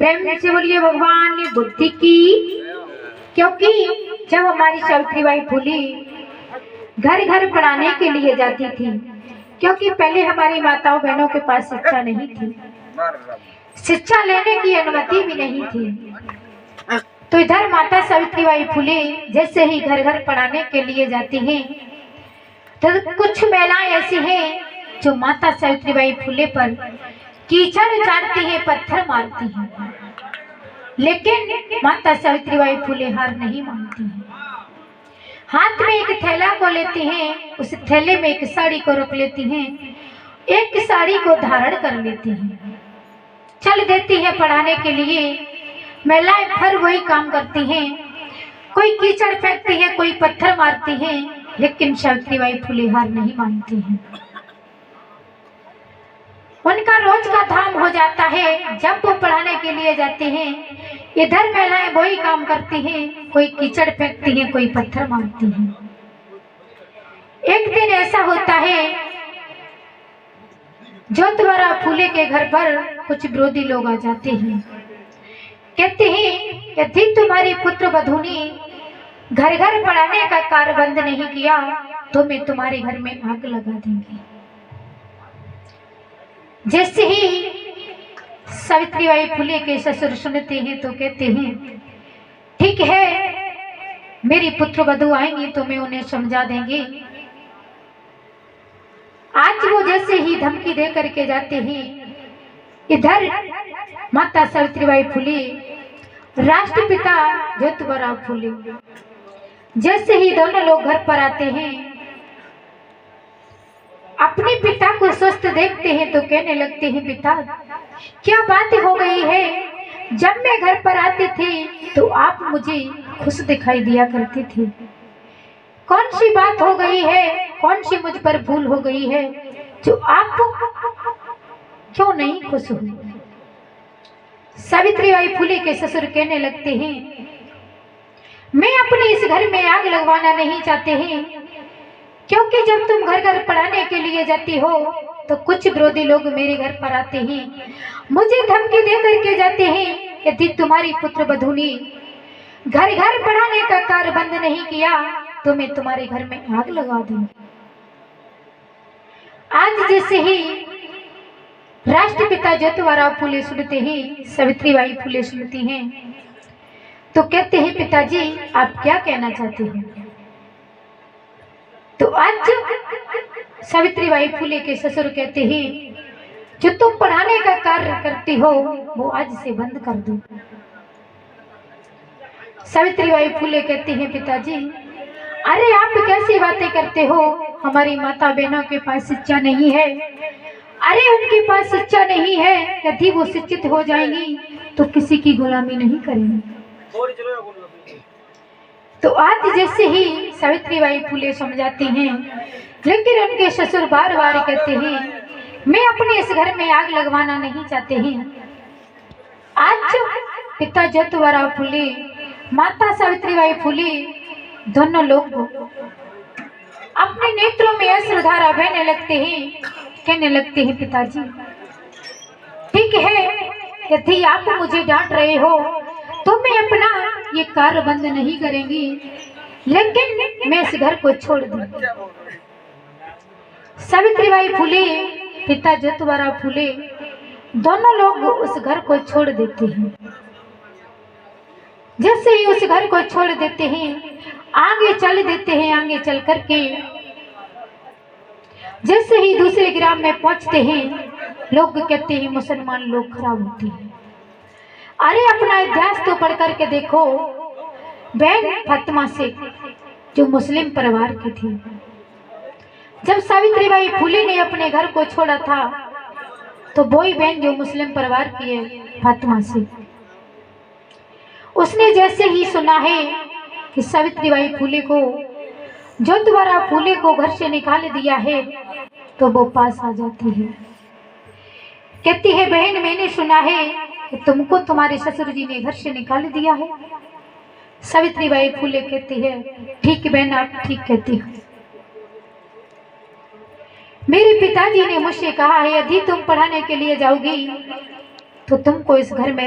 प्रेम से बोलिए भगवान ने बुद्धि की। क्योंकि जब हमारी सावित्रीबाई फुले घर घर पढ़ाने के लिए जाती थी, क्योंकि पहले हमारी माताओं बहनों के पास शिक्षा नहीं थी, शिक्षा लेने की अनुमति भी नहीं थी। तो इधर माता सावित्रीबाई फुले जैसे ही घर घर पढ़ाने के लिए जाती हैं, तो कुछ महिलाएं ऐसी हैं जो माता सावित्रीबाई फुले पर कीचड़ उछालती हैं, पत्थर मारती हैं, लेकिन माता सावित्रीबाई फुले हार नहीं मानती हैं। हाथ में एक थैला को लेती हैं, उस थैले में एक साड़ी को रख लेती हैं, एक साड़ी को धारण कर लेती हैं, चल देती है पढ़ाने के लिए। महिलाएं फिर वही काम करती हैं, कोई कीचड़ फेंकती है, कोई पत्थर मारती है, लेकिन सावित्रीबाई फुले हार नहीं मानती हैं। उनका रोज का धाम हो जाता है। जब वो पढ़ाने के लिए जाते हैं, इधर महिलाएं वही काम करती हैं, कोई कीचड़ फेंकती हैं, कोई पत्थर मारती हैं। एक दिन ऐसा होता है, ज्योतिबा फुले के घर पर कुछ विरोधी लोग आ जाते हैं, कहते हैं यदि तुम्हारी पुत्र वधू ने घर घर पढ़ाने का कार्य बंद नहीं किया तो मैं तुम्हारे घर में आग लगा देंगे। जैसे ही सावित्रीबाई फुले के ससुर सुनते हैं तो कहते हैं ठीक है, मेरी पुत्र वधू आएंगी तो मैं उन्हें समझा देंगे। आज वो जैसे ही धमकी दे करके जाते हैं, इधर माता सावित्रीबाई फुले, राष्ट्रपिता ज्योतिबा फुले जैसे ही दोनों लोग घर पर आते हैं, अपने पिता को स्वस्थ देखते हैं तो कहने लगते हैं पिता क्या बात हो गई है, जब मैं घर पर आती थी तो आप मुझे खुश दिखाई दिया करते थे, कौन सी बात हो गई है, कौन सी मुझ पर भूल हो गई है जो आप क्यों नहीं खुश हुई। सावित्रीबाई फुले के ससुर कहने लगते हैं मैं अपने इस घर में आग लगवाना नहीं चाहते हैं, क्योंकि जब तुम घर घर पढ़ाने के लिए जाती हो तो कुछ विरोधी लोग मेरे घर पर आते हैं, मुझे धमकी दे करके जाते हैं यदि तुम्हारी पुत्र वधू ने घर घर पढ़ाने का कार्य बंद नहीं किया तो मैं तुम्हारे घर में आग लगा दूंगी। आज जैसे ही राष्ट्रपिता ज्योतिबा फुले सुनते हैं, सावित्रीबाई फुले सुनती हैं तो कहते हैं पिताजी आप क्या कहना चाहते हैं। तो आज सावित्रीबाई फुले के ससुर कहते हैं जो तुम पढ़ाने का कार्य करती हो वो आज से बंद कर दो। सावित्रीबाई फुले कहती हैं पिताजी अरे आप कैसी बातें करते हो, हमारी माता बहनों के पास शिक्षा नहीं है, अरे उनके पास शिक्षा नहीं है, यदि वो शिक्षित हो जाएंगी तो किसी की गुलामी नहीं करेंगी। तो आज जैसे ही सावित्रीबाई फुले समझाती हैं, लेकिन उनके ससुर बार बार कहते हैं मैं अपने इस घर में आग लगवाना नहीं चाहते हैं। आज पिता ज्योतिबा फुले, माता सावित्रीबाई फुले दोनों लोग अपने नेत्रों में अश्रुधारा बहने लगते हैं, कहने लगते हैं पिताजी ठीक है, यदि आप मुझे डांट रहे हो तो मैं अपना ये कार्य बंद नहीं करेंगी, लेकिन मैं इस घर को छोड़ दूंगी। सावित्रीबाई फुले, पिता ज्योतिबा फुले दोनों लोग उस घर को छोड़ देते हैं। जैसे ही उस घर को छोड़ देते हैं, आगे चल देते हैं, आगे चल करके जैसे ही दूसरे ग्राम में पहुंचते हैं, लोग कहते हैं मुसलमान लोग खराब होते हैं। अरे अपना इतिहास तो पढ़ करके देखो, बहन फातिमा शेख जो मुस्लिम परिवार की थी, जब सावित्रीबाई फुले ने अपने घर को छोड़ा था तो वही बहन जो मुस्लिम परिवार की है फातिमा शेख, उसने जैसे ही सुना है कि सावित्रीबाई फुले को ज्योतिबा फुले को घर से निकाल दिया है तो वो पास आ जाती है, कहती है बहन मैंने सुना है कि तुमको तुम्हारे ससुर जी ने घर से निकाल दिया है। सावित्रीबाई फुले कहती है ठीक बहन आप ठीक कहती हो, मेरे पिताजी ने मुझसे कहा है यदि तुम पढ़ाने के लिए जाओगी तो तुमको इस घर में